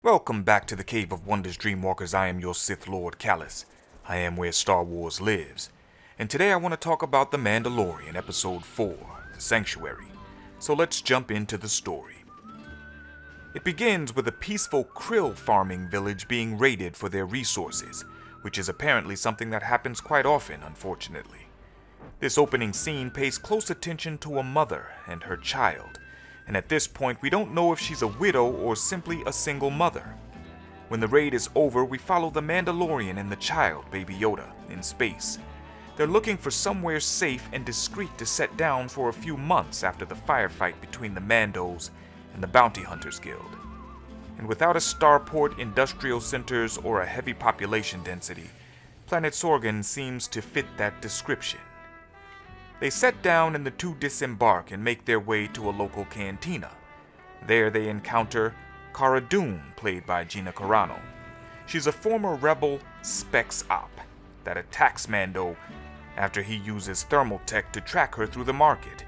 Welcome back to the Cave of Wonders, Dreamwalkers. I am your Sith Lord, Callous. I am where Star Wars lives. And today I want to talk about The Mandalorian, Episode 4, The Sanctuary. So let's jump into the story. It begins with a peaceful krill farming village being raided for their resources, which is apparently something that happens quite often, unfortunately. This opening scene pays close attention to a mother and her child. And at this point, we don't know if she's a widow or simply a single mother. When the raid is over, we follow the Mandalorian and the child, Baby Yoda, in space. They're looking for somewhere safe and discreet to set down for a few months after the firefight between the Mandos and the Bounty Hunters Guild. And without a starport, industrial centers, or a heavy population density, Planet Sorgan seems to fit that description. They set down and the two disembark and make their way to a local cantina. There they encounter Cara Dune, played by Gina Carano. She's a former rebel Specs op that attacks Mando after he uses thermal tech to track her through the market.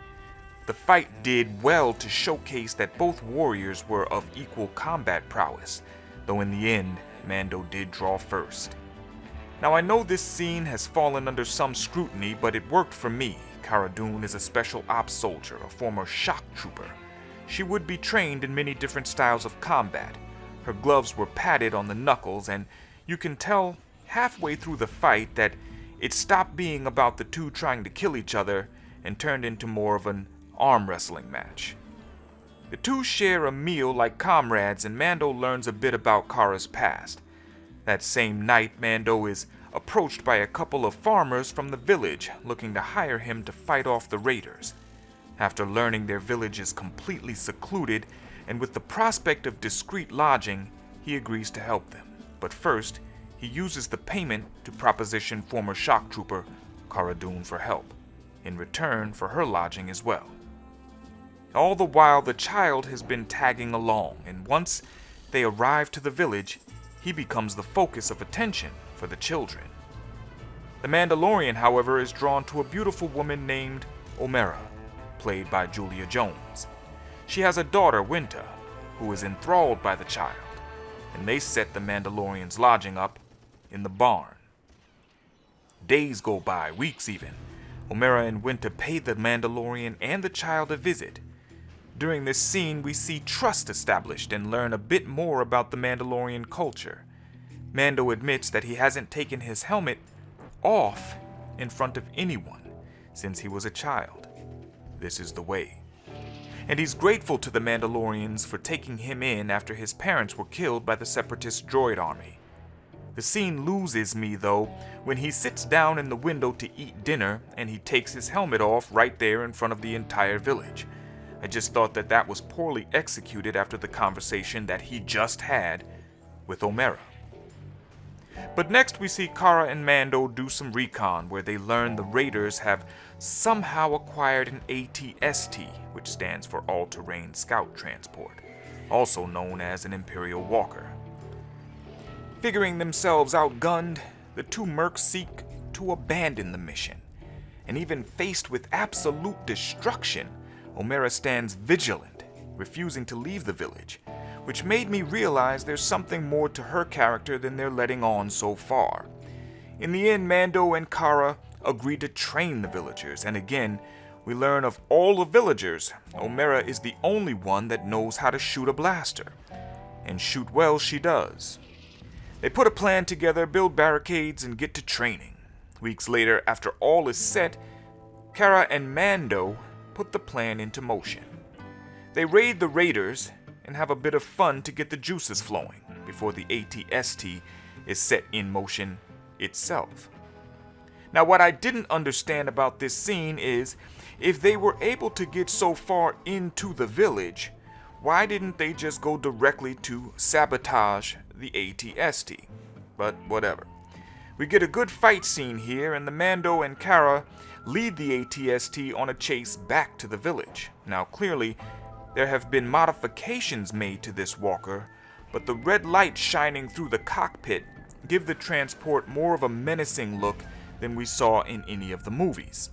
The fight did well to showcase that both warriors were of equal combat prowess, though in the end, Mando did draw first. Now I know this scene has fallen under some scrutiny, but it worked for me. Cara Dune is a special ops soldier, a former shock trooper. She would be trained in many different styles of combat. Her gloves were padded on the knuckles, and you can tell halfway through the fight that it stopped being about the two trying to kill each other and turned into more of an arm wrestling match. The two share a meal like comrades, and Mando learns a bit about Cara's past. That same night, Mando is approached by a couple of farmers from the village looking to hire him to fight off the raiders. After learning their village is completely secluded, and with the prospect of discreet lodging, he agrees to help them. But first, he uses the payment to proposition former shock trooper Cara Dune for help, in return for her lodging as well. All the while, the child has been tagging along, and once they arrive to the village, he becomes the focus of attention for the children. The Mandalorian, however, is drawn to a beautiful woman named Omera, played by Julia Jones. She has a daughter, Winta, who is enthralled by the child, and they set the Mandalorian's lodging up in the barn. Days go by, weeks even. Omera and Winta pay the Mandalorian and the child a visit. During this scene, we see trust established and learn a bit more about the Mandalorian culture. Mando admits that he hasn't taken his helmet off in front of anyone since he was a child. This is the way. And he's grateful to the Mandalorians for taking him in after his parents were killed by the Separatist droid army. The scene loses me, though, when he sits down in the window to eat dinner and he takes his helmet off right there in front of the entire village. I just thought that was poorly executed after the conversation that he just had with Omera. But next we see Cara and Mando do some recon where they learn the raiders have somehow acquired an AT-ST, which stands for All-Terrain Scout Transport, also known as an Imperial Walker. Figuring themselves outgunned, the two mercs seek to abandon the mission. And even faced with absolute destruction, Omera stands vigilant, refusing to leave the village, which made me realize there's something more to her character than they're letting on so far. In the end, Mando and Cara agree to train the villagers, and again, we learn of all the villagers, Omera is the only one that knows how to shoot a blaster. And shoot well she does. They put a plan together, build barricades, and get to training. Weeks later, after all is set, Cara and Mando put the plan into motion. They raid the raiders and have a bit of fun to get the juices flowing before the AT-ST is set in motion itself. Now, what I didn't understand about this scene is, if they were able to get so far into the village, why didn't they just go directly to sabotage the AT-ST? But whatever. We get a good fight scene here, and the Mando and Cara lead the AT-ST on a chase back to the village. Now, clearly, there have been modifications made to this walker, but the red light shining through the cockpit give the transport more of a menacing look than we saw in any of the movies.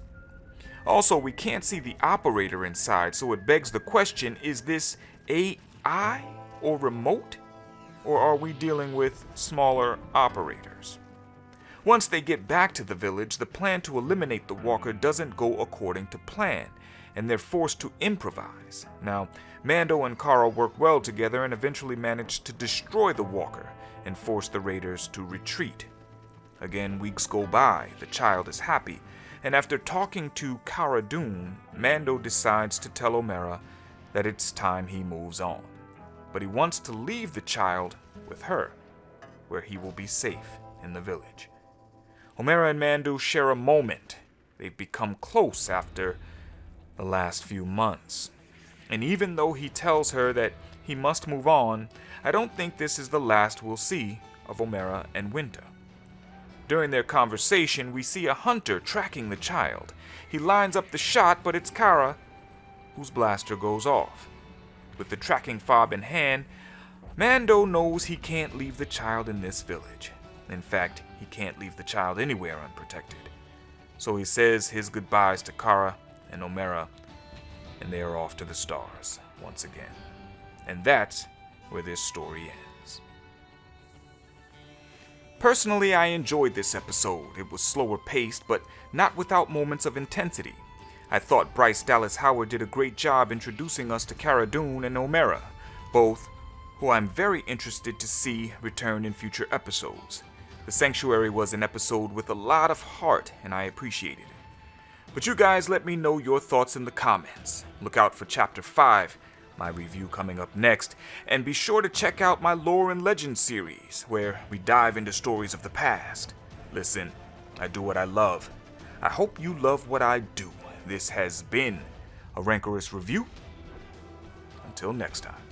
Also, we can't see the operator inside, so it begs the question, is this AI or remote? or are we dealing with smaller operators? Once they get back to the village, the plan to eliminate the walker doesn't go according to plan, and they're forced to improvise. Now, Mando and Cara work well together and eventually manage to destroy the walker and force the raiders to retreat. Again, weeks go by, the child is happy, and after talking to Cara Dune, Mando decides to tell Omera that it's time he moves on. But he wants to leave the child with her, where he will be safe in the village. Omera and Mando share a moment. They've become close after the last few months. And even though he tells her that he must move on, I don't think this is the last we'll see of Omera and Winter. During their conversation, we see a hunter tracking the child. He lines up the shot, but it's Cara whose blaster goes off. With the tracking fob in hand, Mando knows he can't leave the child in this village. In fact, he can't leave the child anywhere unprotected. So he says his goodbyes to Cara and Omera, and they are off to the stars once again. And that's where this story ends. Personally, I enjoyed this episode. It was slower paced, but not without moments of intensity. I thought Bryce Dallas Howard did a great job introducing us to Cara Dune and Omera, both who I'm very interested to see return in future episodes. The Sanctuary was an episode with a lot of heart, and I appreciated it. But you guys let me know your thoughts in the comments. Look out for Chapter 5, my review coming up next, and be sure to check out my Lore and Legend series, where we dive into stories of the past. Listen, I do what I love. I hope you love what I do. This has been a Rancorous review. Until next time.